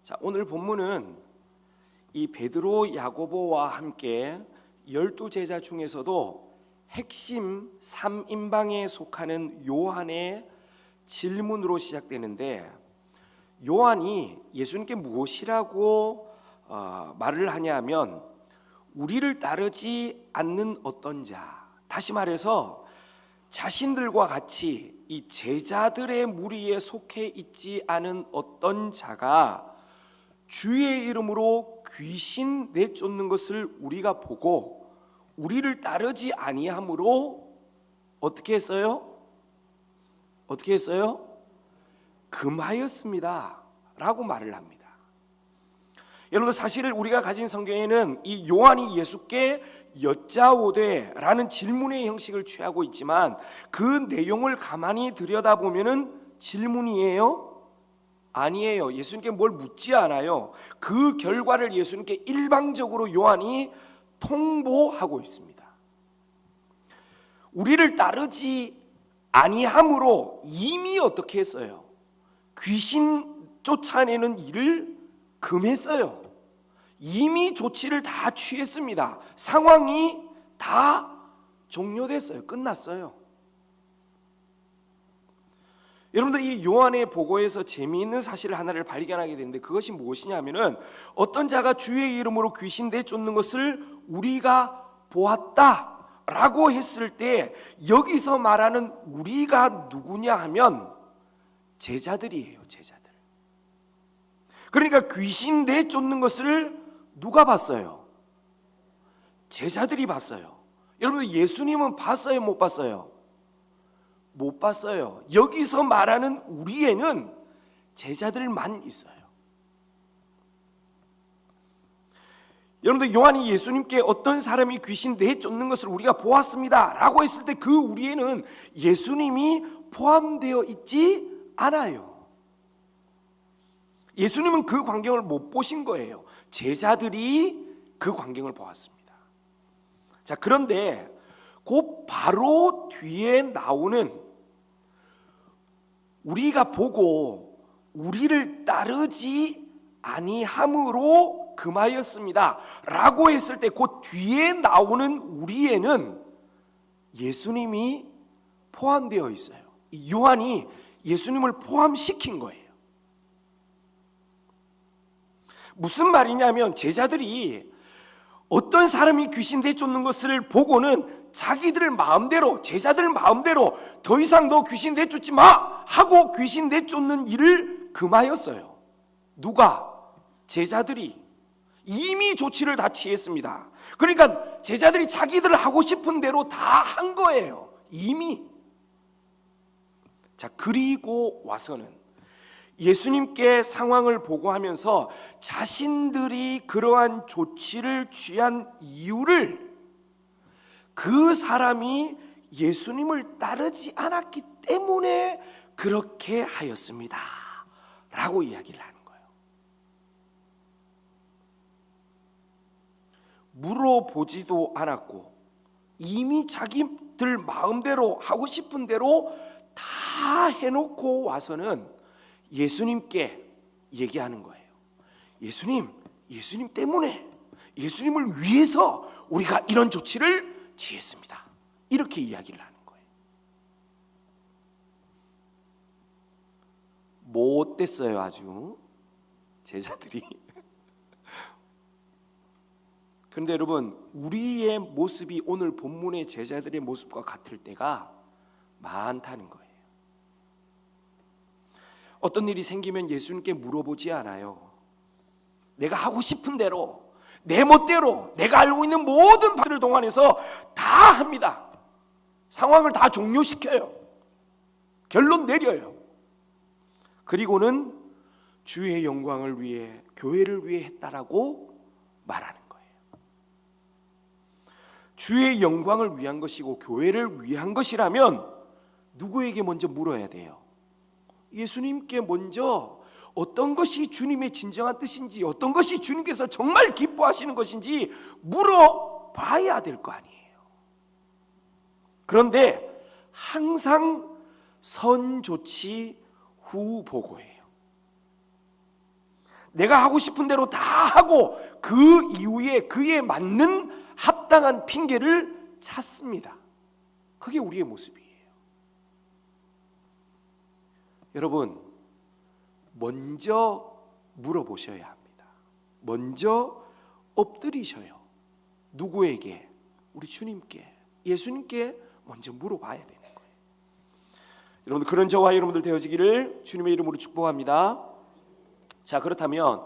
자, 오늘 본문은 이 베드로, 야고보와 함께 12제자 중에서도 핵심 3인방에 속하는 요한의 질문으로 시작되는데, 요한이 예수님께 무엇이라고 말을 하냐면 우리를 따르지 않는 어떤 자, 다시 말해서 자신들과 같이 이 제자들의 무리에 속해 있지 않은 어떤 자가 주의 이름으로 귀신 내쫓는 것을 우리가 보고 우리를 따르지 아니함으로 어떻게 했어요? 금하였습니다 라고 말을 합니다. 여러분, 사실 우리가 가진 성경에는 이 요한이 예수께 여짜오되 라는 질문의 형식을 취하고 있지만 그 내용을 가만히 들여다보면 질문이에요? 아니에요. 예수님께 뭘 묻지 않아요. 그 결과를 예수님께 일방적으로 요한이 통보하고 있습니다. 우리를 따르지 아니함으로 이미 어떻게 했어요? 귀신 쫓아내는 일을 금했어요. 이미 조치를 다 취했습니다. 상황이 다 종료됐어요. 끝났어요. 여러분들, 이 요한의 보고에서 재미있는 사실 하나를 발견하게 되는데 그것이 무엇이냐면은 어떤 자가 주의 이름으로 귀신 내쫓는 것을 우리가 보았다라고 했을 때 여기서 말하는 우리가 누구냐 하면 제자들이에요. 제자들. 그러니까 귀신 내쫓는 것을 누가 봤어요? 제자들이 봤어요. 여러분, 예수님은 봤어요? 못 봤어요? 못 봤어요. 여기서 말하는 우리에는 제자들만 있어요. 여러분들, 요한이 예수님께 어떤 사람이 귀신 내쫓는 것을 우리가 보았습니다 라고 했을 때 그 우리에는 예수님이 포함되어 있지 않아요. 예수님은 그 광경을 못 보신 거예요. 제자들이 그 광경을 보았습니다. 자, 그런데 그 바로 뒤에 나오는 우리가 보고 우리를 따르지 아니함으로 금하였습니다 라고 했을 때 그 뒤에 나오는 우리에는 예수님이 포함되어 있어요. 요한이 예수님을 포함시킨 거예요. 무슨 말이냐면 제자들이 어떤 사람이 귀신 내쫓는 것을 보고는 자기들 마음대로, 제자들 마음대로 더 이상 너 귀신 내쫓지 마 하고 귀신 내쫓는 일을 금하였어요. 누가? 제자들이 이미 조치를 다 취했습니다. 그러니까 제자들이 자기들 하고 싶은 대로 다 한 거예요. 이미. 자, 그리고 와서는 예수님께 상황을 보고하면서 자신들이 그러한 조치를 취한 이유를 그 사람이 예수님을 따르지 않았기 때문에 그렇게 하였습니다 라고 이야기를 하는 거예요. 물어보지도 않았고 이미 자기들 마음대로 하고 싶은 대로 다 해놓고 와서는 예수님께 얘기하는 거예요. 예수님 때문에, 예수님을 위해서 우리가 이런 조치를 취했습니다. 이렇게 이야기를 하는 거예요. 못됐어요, 아주 제자들이. 그런데 여러분, 우리의 모습이 오늘 본문의 제자들의 모습과 같을 때가 많다는 거예요. 어떤 일이 생기면 예수님께 물어보지 않아요. 내가 하고 싶은 대로, 내 멋대로, 내가 알고 있는 모든 바들을 동원해서 다 합니다. 상황을 다 종료시켜요. 결론 내려요. 그리고는 주의 영광을 위해, 교회를 위해 했다라고 말하는 거예요. 주의 영광을 위한 것이고 교회를 위한 것이라면 누구에게 먼저 물어야 돼요? 예수님께 먼저 어떤 것이 주님의 진정한 뜻인지, 어떤 것이 주님께서 정말 기뻐하시는 것인지 물어봐야 될 거 아니에요. 그런데 항상 선 조치 후 보고예요. 내가 하고 싶은 대로 다 하고 그 이후에 그에 맞는 합당한 핑계를 찾습니다. 그게 우리의 모습이에요. 여러분, 먼저 물어보셔야 합니다. 먼저 엎드리셔요. 누구에게? 우리 주님께, 예수님께 먼저 물어봐야 되는 거예요. 여러분들, 그런 저와 여러분들 되어지기를 주님의 이름으로 축복합니다. 자, 그렇다면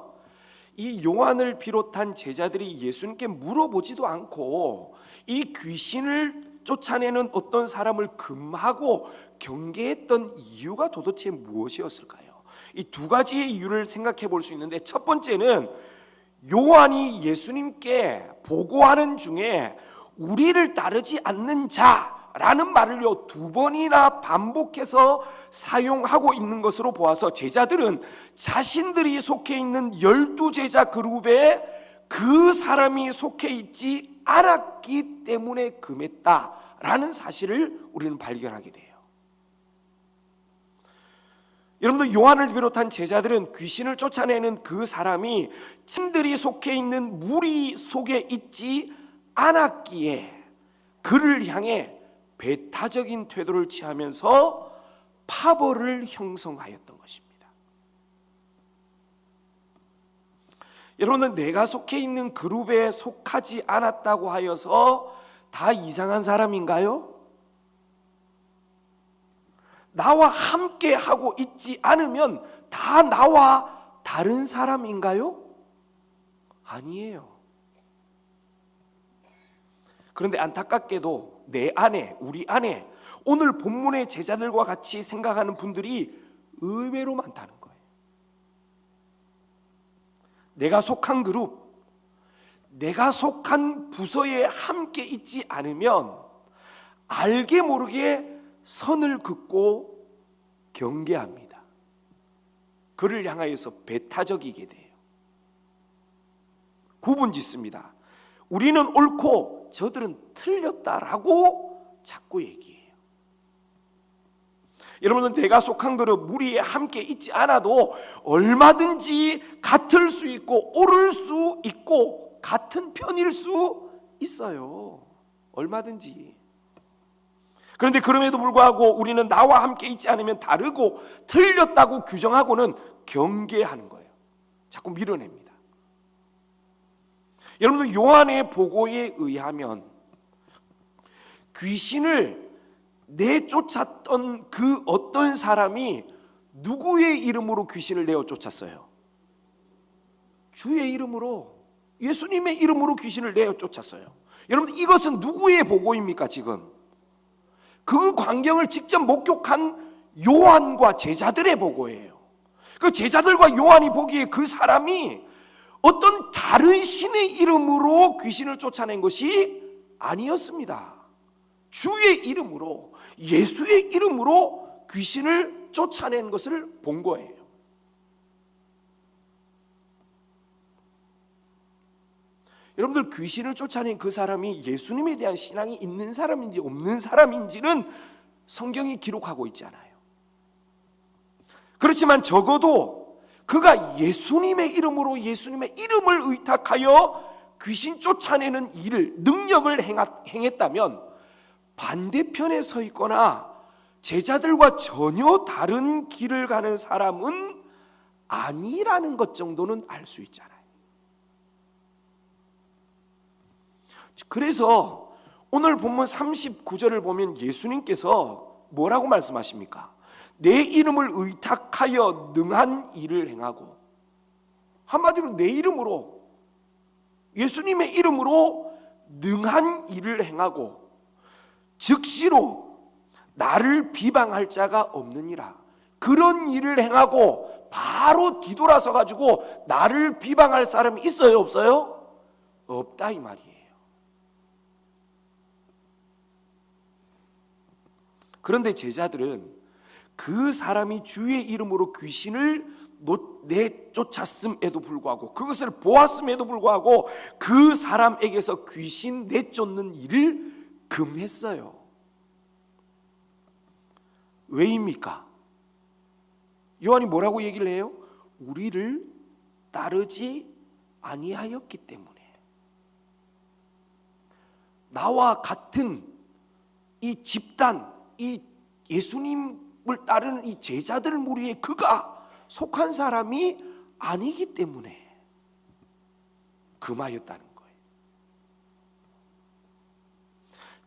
이 요한을 비롯한 제자들이 예수님께 물어보지도 않고 이 귀신을 쫓아내는 어떤 사람을 금하고 경계했던 이유가 도대체 무엇이었을까요? 이 두 가지의 이유를 생각해 볼 수 있는데, 첫 번째는 요한이 예수님께 보고하는 중에 우리를 따르지 않는 자라는 말을요 두 번이나 반복해서 사용하고 있는 것으로 보아서 제자들은 자신들이 속해 있는 12제자 그룹에 그 사람이 속해 있지 않았기 때문에 금했다라는 사실을 우리는 발견하게 돼요. 여러분들, 요한을 비롯한 제자들은 귀신을 쫓아내는 그 사람이 친들이 속해 있는 무리 속에 있지 않았기에 그를 향해 배타적인 태도를 취하면서 파벌을 형성하였던 것입니다. 여러분은 내가 속해 있는 그룹에 속하지 않았다고 하여서 다 이상한 사람인가요? 나와 함께 하고 있지 않으면 다 나와 다른 사람인가요? 아니에요. 그런데 안타깝게도 내 안에, 우리 안에 오늘 본문의 제자들과 같이 생각하는 분들이 의외로 많다는 거예요. 내가 속한 그룹, 내가 속한 부서에 함께 있지 않으면 알게 모르게 선을 긋고 경계합니다. 그를 향하여서 배타적이게 돼요. 구분짓습니다. 우리는 옳고 저들은 틀렸다라고 자꾸 얘기해요. 여러분은 내가 속한 그룹 무리에 함께 있지 않아도 얼마든지 같을 수 있고 옳을 수 있고 같은 편일 수 있어요. 얼마든지. 그런데 그럼에도 불구하고 우리는 나와 함께 있지 않으면 다르고 틀렸다고 규정하고는 경계하는 거예요. 자꾸 밀어냅니다. 여러분들, 요한의 보고에 의하면 귀신을 내쫓았던 그 어떤 사람이 누구의 이름으로 귀신을 내어 쫓았어요? 주의 이름으로, 예수님의 이름으로 귀신을 내어 쫓았어요. 여러분들, 이것은 누구의 보고입니까? 지금 그 광경을 직접 목격한 요한과 제자들의 보고예요. 그 제자들과 요한이 보기에 그 사람이 어떤 다른 신의 이름으로 귀신을 쫓아낸 것이 아니었습니다. 주의 이름으로, 예수의 이름으로 귀신을 쫓아낸 것을 본 거예요. 여러분들, 귀신을 쫓아낸 그 사람이 예수님에 대한 신앙이 있는 사람인지 없는 사람인지는 성경이 기록하고 있지 않아요. 그렇지만 적어도 그가 예수님의 이름으로 예수님의 이름을 의탁하여 귀신 쫓아내는 일을, 능력을 행했다면 반대편에 서 있거나 제자들과 전혀 다른 길을 가는 사람은 아니라는 것 정도는 알 수 있잖아요. 그래서 오늘 본문 39절을 보면 예수님께서 뭐라고 말씀하십니까? 내 이름을 의탁하여 능한 일을 행하고, 한마디로 내 이름으로, 예수님의 이름으로 능한 일을 행하고 즉시로 나를 비방할 자가 없느니라. 그런 일을 행하고 바로 뒤돌아서 가지고 나를 비방할 사람이 있어요, 없어요? 없다, 이 말이에요. 그런데 제자들은 그 사람이 주의 이름으로 귀신을 내쫓았음에도 불구하고, 그것을 보았음에도 불구하고 그 사람에게서 귀신 내쫓는 일을 금했어요. 왜입니까? 요한이 뭐라고 얘기를 해요? 우리를 따르지 아니하였기 때문에, 나와 같은 이 집단, 이 예수님을 따르는 이 제자들 무리에 그가 속한 사람이 아니기 때문에 금하였다는 거예요.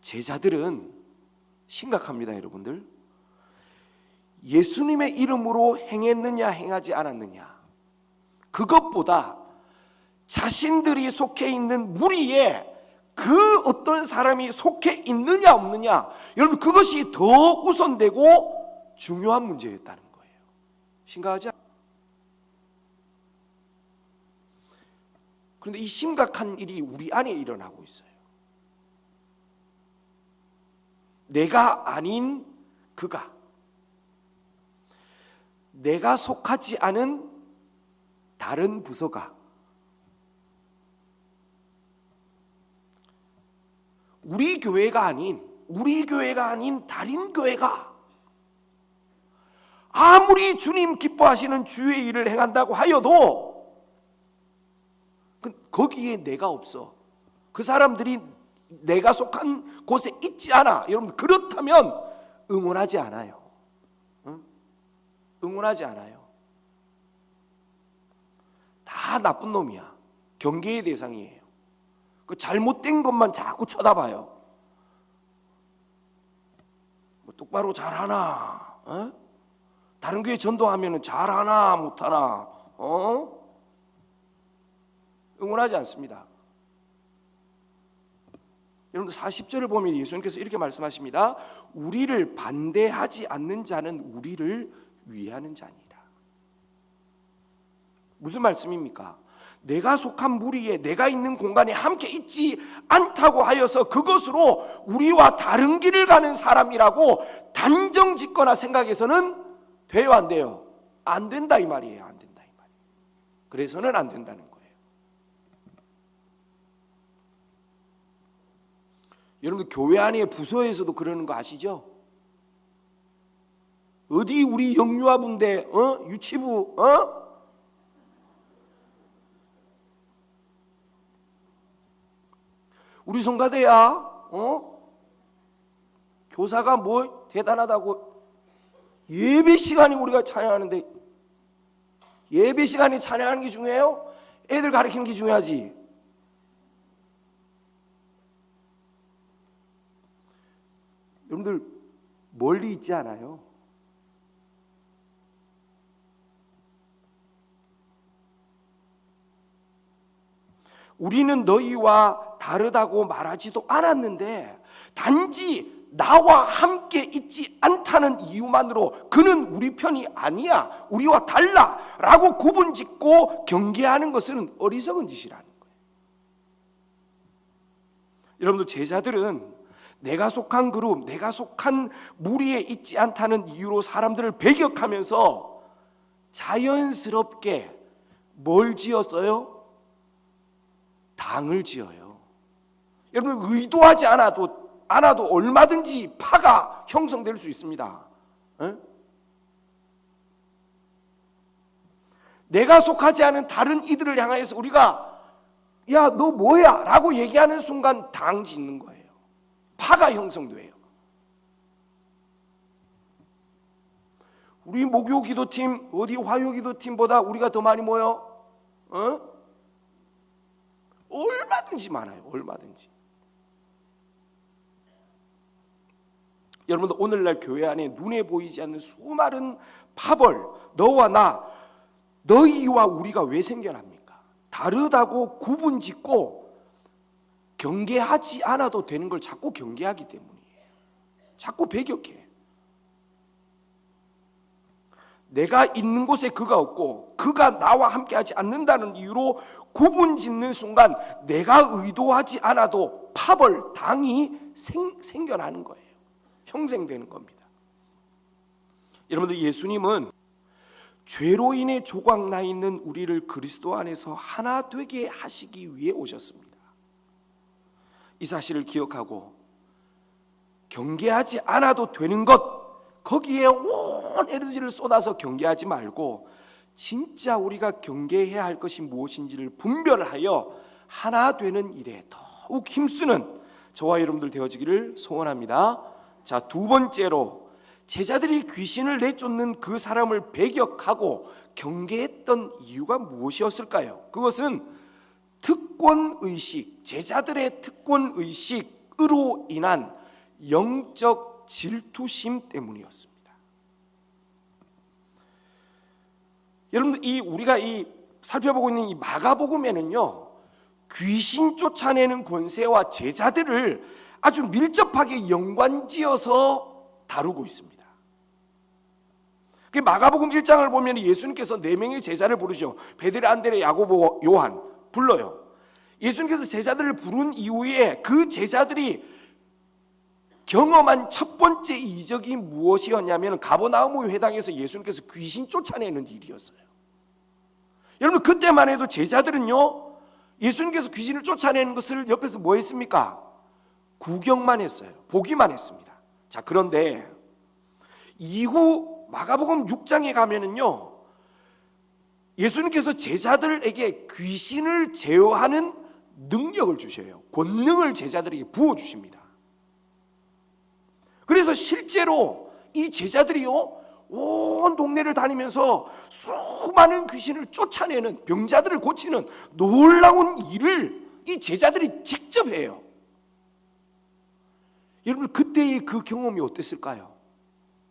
제자들은 심각합니다, 여러분들. 예수님의 이름으로 행했느냐 행하지 않았느냐, 그것보다 자신들이 속해 있는 무리에 그 어떤 사람이 속해 있느냐 없느냐, 여러분 그것이 더 우선되고 중요한 문제였다는 거예요. 심각하지 않아요? 그런데 이 심각한 일이 우리 안에 일어나고 있어요. 내가 아닌 그가, 내가 속하지 않은 다른 부서가, 우리 교회가 아닌 다른 교회가 아무리 주님 기뻐하시는 주의 일을 행한다고 하여도 거기에 내가 없어. 그 사람들이 내가 속한 곳에 있지 않아. 여러분, 그렇다면 응원하지 않아요. 응? 응원하지 않아요. 다 나쁜 놈이야. 경계의 대상이에요. 그 잘못된 것만 자꾸 쳐다봐요. 뭐 똑바로 잘하나? 어? 다른 교회 전도하면 잘하나 못하나? 응원하지 않습니다. 여러분들 40절을 보면 예수님께서 이렇게 말씀하십니다. 우리를 반대하지 않는 자는 우리를 위하는 자니라. 무슨 말씀입니까? 내가 속한 무리에, 내가 있는 공간에 함께 있지 않다고 하여서 그것으로 우리와 다른 길을 가는 사람이라고 단정 짓거나 생각해서는 돼요, 안 돼요? 안 된다 이 말이에요. 안 된다 이 말이에요. 그래서는 안 된다는 거예요. 여러분들 교회 안에 부서에서도 그러는 거 아시죠? 어디 우리 영유아부인데 유치부 우리 성가대야 교사가 뭐 대단하다고 예배 시간이 우리가 찬양하는데 예배 시간에 찬양하는 게 중요해요? 애들 가르치는 게 중요하지. 여러분들 멀리 있지 않아요? 우리는 너희와 다르다고 말하지도 않았는데 단지 나와 함께 있지 않다는 이유만으로 그는 우리 편이 아니야, 우리와 달라 라고 구분짓고 경계하는 것은 어리석은 짓이라는 거예요. 여러분들, 제자들은 내가 속한 그룹, 내가 속한 무리에 있지 않다는 이유로 사람들을 배격하면서 자연스럽게 뭘 지었어요? 당을 지어요. 여러분, 의도하지 않아도 얼마든지 파가 형성될 수 있습니다. 에? 내가 속하지 않은 다른 이들을 향하여서 우리가 야, 너 뭐야? 라고 얘기하는 순간 당 짓는 거예요. 파가 형성돼요. 우리 목요 기도팀, 어디 화요 기도팀보다 우리가 더 많이 모여? 얼마든지 많아요. 얼마든지. 여러분들, 오늘날 교회 안에 눈에 보이지 않는 수많은 파벌, 너와 나, 너희와 우리가 왜 생겨납니까? 다르다고 구분짓고 경계하지 않아도 되는 걸 자꾸 경계하기 때문이에요. 자꾸 배격해. 내가 있는 곳에 그가 없고 그가 나와 함께하지 않는다는 이유로 구분짓는 순간 내가 의도하지 않아도 파벌, 당이 생겨나는 거예요. 형성되는 겁니다. 여러분들, 예수님은 죄로 인해 조각나 있는 우리를 그리스도 안에서 하나 되게 하시기 위해 오셨습니다. 이 사실을 기억하고 경계하지 않아도 되는 것, 거기에 온 에너지를 쏟아서 경계하지 말고 진짜 우리가 경계해야 할 것이 무엇인지를 분별하여 하나 되는 일에 더욱 힘쓰는 저와 여러분들 되어지기를 소원합니다. 자, 두 번째로 제자들이 귀신을 내쫓는 그 사람을 배격하고 경계했던 이유가 무엇이었을까요? 그것은 특권의식, 제자들의 특권의식으로 인한 영적 질투심 때문이었습니다. 여러분들, 우리가 살펴보고 있는 이 마가복음에는요, 귀신 쫓아내는 권세와 제자들을 아주 밀접하게 연관지어서 다루고 있습니다. 마가복음 1장을 보면 예수님께서 4명의 제자를 부르죠. 베드로, 안드레, 야고보, 요한 불러요. 예수님께서 제자들을 부른 이후에 그 제자들이 경험한 첫 번째 이적이 무엇이었냐면 가버나움 회당에서 예수님께서 귀신 쫓아내는 일이었어요. 여러분, 그때만 해도 제자들은요, 예수님께서 귀신을 쫓아내는 것을 옆에서 뭐 했습니까? 구경만 했어요. 보기만 했습니다. 자, 그런데 이후 마가복음 6장에 가면은요, 예수님께서 제자들에게 귀신을 제어하는 능력을 주셔요. 권능을 제자들에게 부어주십니다. 그래서 실제로 이 제자들이요, 온 동네를 다니면서 수많은 귀신을 쫓아내는, 병자들을 고치는 놀라운 일을 이 제자들이 직접 해요. 여러분, 그때의 그 경험이 어땠을까요?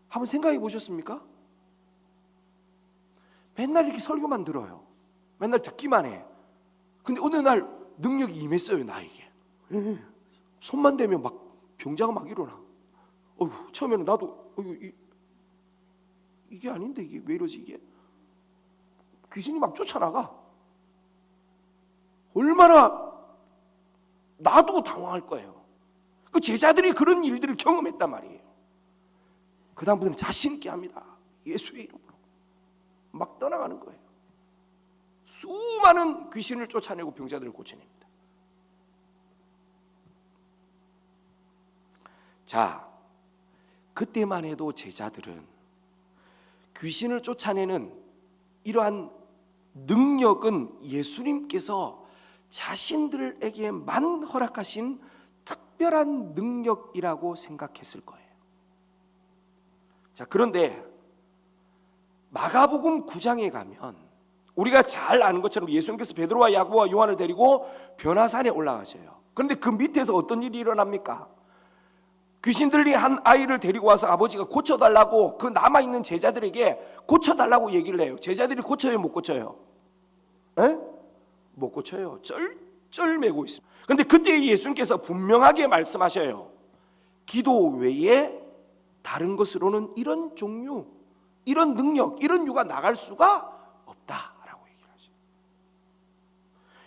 한번 생각해 보셨습니까? 맨날 이렇게 설교만 들어요. 맨날 듣기만 해. 근데 어느 날 능력이 임했어요, 나에게. 손만 대면 막 병자가 막 일어나. 처음에는 나도 이게 아닌데 이게 왜 이러지 이게? 귀신이 막 쫓아나가. 얼마나 나도 당황할 거예요. 그 제자들이 그런 일들을 경험했단 말이에요. 그 다음부터는 자신 있게 합니다. 예수의 이름으로 막 떠나가는 거예요. 수많은 귀신을 쫓아내고 병자들을 고쳐냅니다. 자, 그때만 해도 제자들은 귀신을 쫓아내는 이러한 능력은 예수님께서 자신들에게만 허락하신 특별한 능력이라고 생각했을 거예요. 자, 그런데 마가복음 9장에 가면 우리가 잘 아는 것처럼 예수님께서 베드로와 야고보와 요한을 데리고 변화산에 올라가셔요. 그런데 그 밑에서 어떤 일이 일어납니까? 귀신 들린 한 아이를 데리고 와서 아버지가 고쳐달라고 그 남아있는 제자들에게 고쳐달라고 얘기를 해요. 제자들이 고쳐요, 못 고쳐요? 못 고쳐요. 쩔쩔매고 있습니다. 그런데 그때 예수님께서 분명하게 말씀하셔요. 기도 외에 다른 것으로는 이런 종류, 이런 능력, 이런 유가 나갈 수가 없다라고 얘기를 하셔요.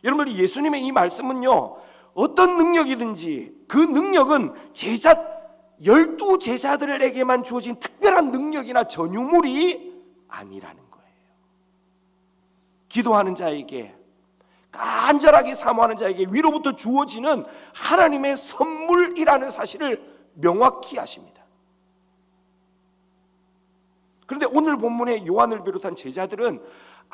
여러분, 예수님의 이 말씀은요, 어떤 능력이든지 그 능력은 12 제자들에게만 주어진 특별한 능력이나 전유물이 아니라는 거예요. 기도하는 자에게, 간절하게 사모하는 자에게 위로부터 주어지는 하나님의 선물이라는 사실을 명확히 아십니다. 그런데 오늘 본문의 요한을 비롯한 제자들은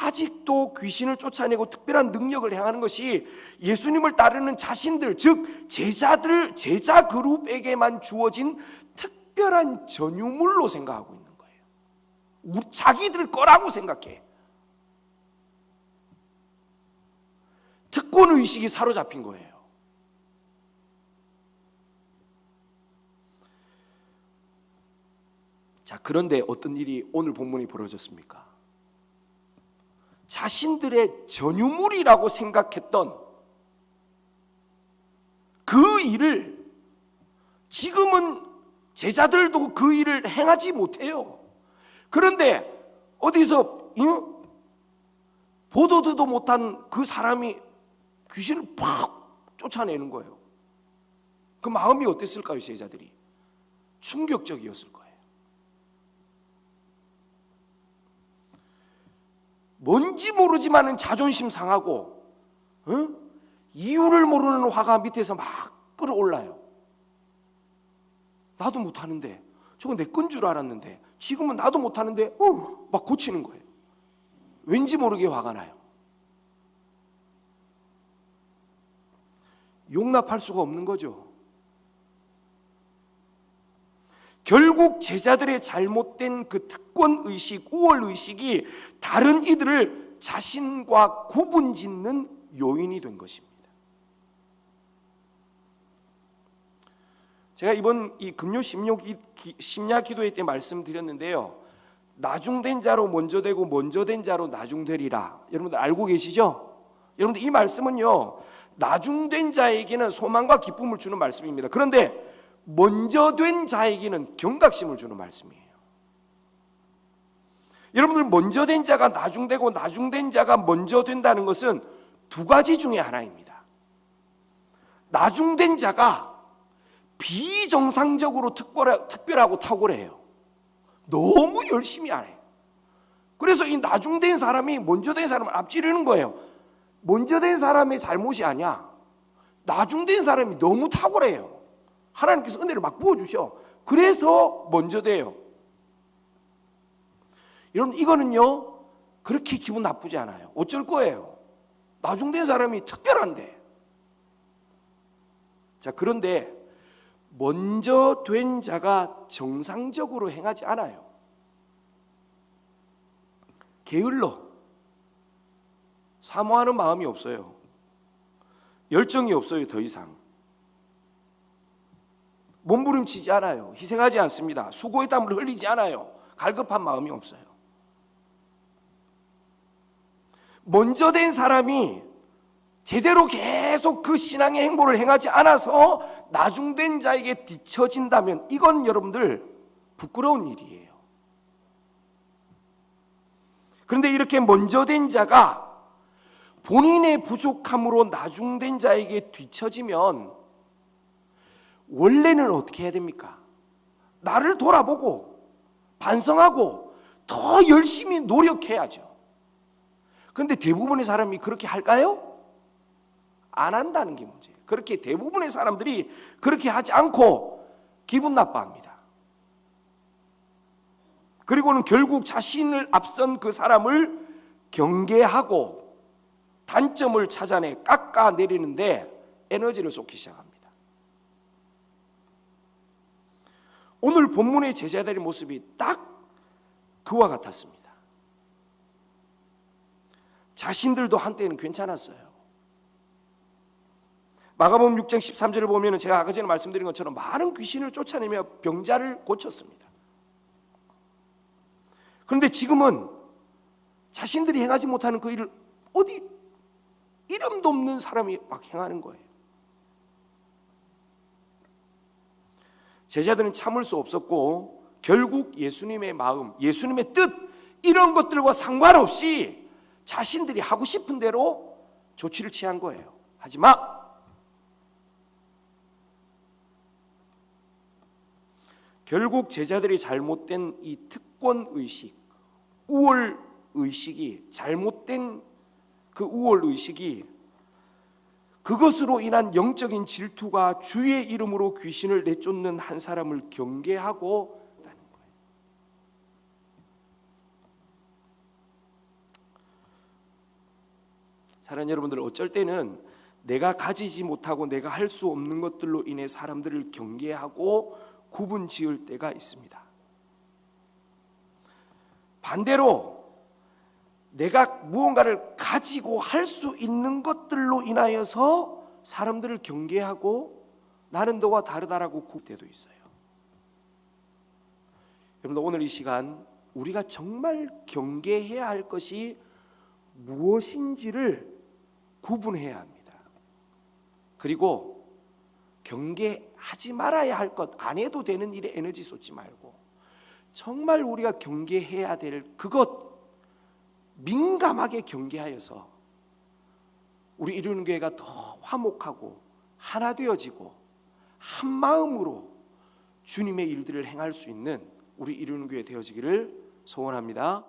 아직도 귀신을 쫓아내고 특별한 능력을 행하는 것이 예수님을 따르는 자신들, 즉 제자 그룹에게만 주어진 특별한 전유물로 생각하고 있는 거예요. 자기들 거라고 생각해. 특권의식이 사로잡힌 거예요. 자, 그런데 어떤 일이 오늘 본문이 벌어졌습니까? 자신들의 전유물이라고 생각했던 그 일을 지금은 제자들도 그 일을 행하지 못해요. 그런데 어디서 보도도 못한 그 사람이 귀신을 팍 쫓아내는 거예요. 그 마음이 어땠을까요, 제자들이? 충격적이었을 거예요. 뭔지 모르지만은 자존심 상하고, 이유를 모르는 화가 밑에서 막 끌어올라요. 나도 못하는데, 저거 내 건 줄 알았는데, 지금은 나도 못하는데 막 고치는 거예요. 왠지 모르게 화가 나요. 용납할 수가 없는 거죠. 결국 제자들의 잘못된 그 특권의식, 우월의식이 다른 이들을 자신과 구분짓는 요인이 된 것입니다. 제가 이번 이 금요 심야 기도회 때 말씀드렸는데요, 나중된 자로 먼저 되고 먼저 된 자로 나중되리라. 여러분들 알고 계시죠? 여러분들 이 말씀은요, 나중된 자에게는 소망과 기쁨을 주는 말씀입니다. 그런데 먼저 된 자에게는 경각심을 주는 말씀이에요. 여러분들, 먼저 된 자가 나중되고 나중된 자가 먼저 된다는 것은 두 가지 중에 하나입니다. 나중된 자가 비정상적으로 특별하고 탁월해요. 너무 열심히 안 해요. 그래서 이 나중된 사람이 먼저 된 사람을 앞지르는 거예요. 먼저 된 사람의 잘못이 아니야. 나중된 사람이 너무 탁월해요. 하나님께서 은혜를 막 부어주셔. 그래서 먼저 돼요. 여러분, 이거는요 그렇게 기분 나쁘지 않아요. 어쩔 거예요. 나중된 사람이 특별한데. 자, 그런데 먼저 된 자가 정상적으로 행하지 않아요. 게을러. 사모하는 마음이 없어요. 열정이 없어요. 더 이상 몸부림치지 않아요. 희생하지 않습니다. 수고의 땀을 흘리지 않아요. 갈급한 마음이 없어요. 먼저 된 사람이 제대로 계속 그 신앙의 행보를 행하지 않아서 나중된 자에게 뒤처진다면 이건 여러분들 부끄러운 일이에요. 그런데 이렇게 먼저 된 자가 본인의 부족함으로 나중된 자에게 뒤처지면 원래는 어떻게 해야 됩니까? 나를 돌아보고 반성하고 더 열심히 노력해야죠. 그런데 대부분의 사람이 그렇게 할까요? 안 한다는 게 문제예요. 그렇게 대부분의 사람들이 그렇게 하지 않고 기분 나빠합니다. 그리고는 결국 자신을 앞선 그 사람을 경계하고 단점을 찾아내 깎아내리는데 에너지를 쏟기 시작합니다. 오늘 본문의 제자들의 모습이 딱 그와 같았습니다. 자신들도 한때는 괜찮았어요. 마가복음 6장 13절을 보면 제가 아까 전에 말씀드린 것처럼 많은 귀신을 쫓아내며 병자를 고쳤습니다. 그런데 지금은 자신들이 행하지 못하는 그 일을 어디 이름도 없는 사람이 막 행하는 거예요. 제자들은 참을 수 없었고 결국 예수님의 마음, 예수님의 뜻 이런 것들과 상관없이 자신들이 하고 싶은 대로 조치를 취한 거예요. 하지 마. 결국 제자들이 잘못된 이 특권의식, 우월의식이 잘못된 그 우월의식이 그것으로 인한 영적인 질투가 주의 이름으로 귀신을 내쫓는 한 사람을 경계하고 있다는 거예요. 사랑하는 여러분들, 어쩔 때는 내가 가지지 못하고 내가 할 수 없는 것들로 인해 사람들을 경계하고 구분 지을 때가 있습니다. 반대로 내가 무언가를 가지고 할 수 있는 것들로 인하여서 사람들을 경계하고 나는 너와 다르다라고 구분 때도 있어요. 여러분들, 오늘 이 시간 우리가 정말 경계해야 할 것이 무엇인지를 구분해야 합니다. 그리고 경계하지 말아야 할 것, 안 해도 되는 일에 에너지 쏟지 말고 정말 우리가 경계해야 될 그것 민감하게 경계하여서 우리 이루는 교회가 더 화목하고 하나 되어지고 한 마음으로 주님의 일들을 행할 수 있는 우리 이루는 교회 되어지기를 소원합니다.